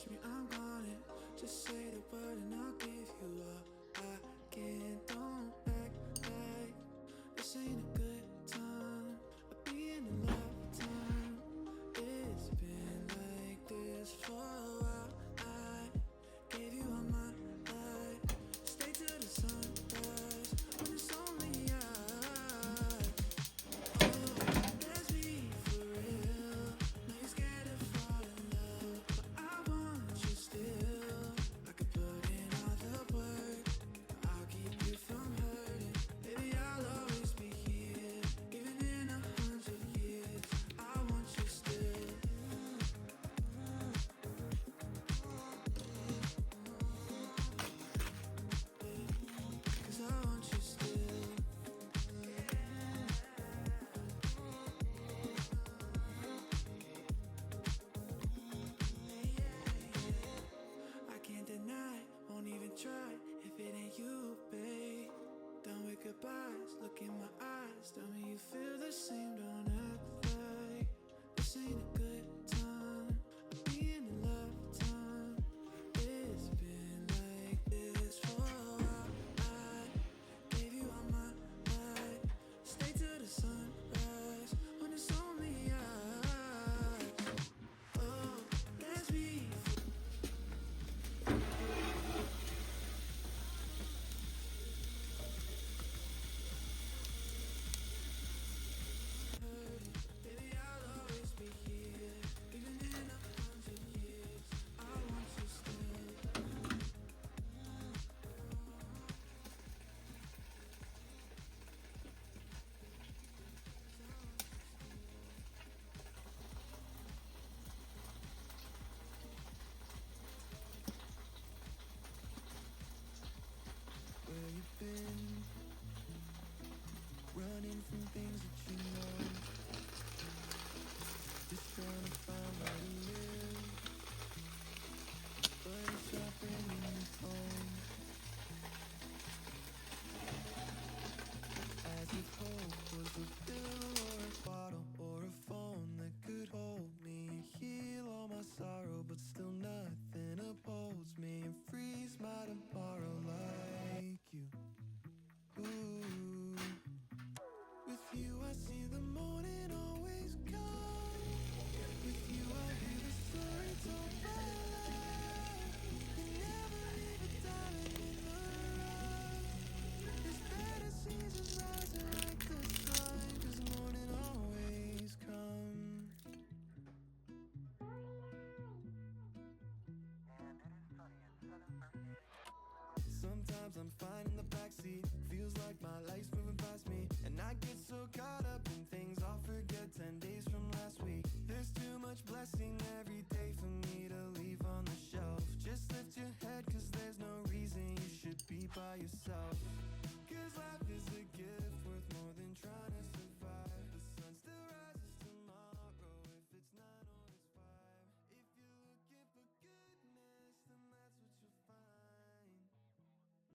Trust me, I'm on it. Just say the word and I'll give you all I can. Don't act like this ain't a good time. I'll be in a lifetime. It's been like this for a while. I gave you all my life. Stay till the sunrise when it's only us. Oh, let's be for real. Now you're scared to fall in love, but I want you still. I could put in all the work. I'll keep you from hurting. Baby, I'll always be here, even in 100 years. I want you still. 'Cause I want you still. I can't deny, won't even try if it ain't you, babe. Done with goodbyes, look in my eyes, tell me you feel the same. Don't act like this ain't a good time. I'll be in a lifetime. It's been like this for a while. I gave you all my life. Stay till the sunrise when it's only us. Oh, let's be. Baby, I'll always be here, even in 100 years. I want you still. Where you been? Running from things that you know. Just trying to find where to live, but it's not bringing you home. As if hope was a pill or a bottle or a phone that could hold me and heal all my sorrow, but still nothing upholds me and frees my tomorrow like you. Ooh. With you I see the morning always come. With you I hear the story told by love. You never leave a diamond in the rough. There's better seasons rising like the sun, 'cause morning always comes. Sometimes I'm fine in the backseat, feels like my life's moving past me, and I get so caught up in things I'll forget 10 days from last week. There's too much blessing every day for me to leave on the shelf. Just lift your head, 'cause there's no reason you should be by yourself.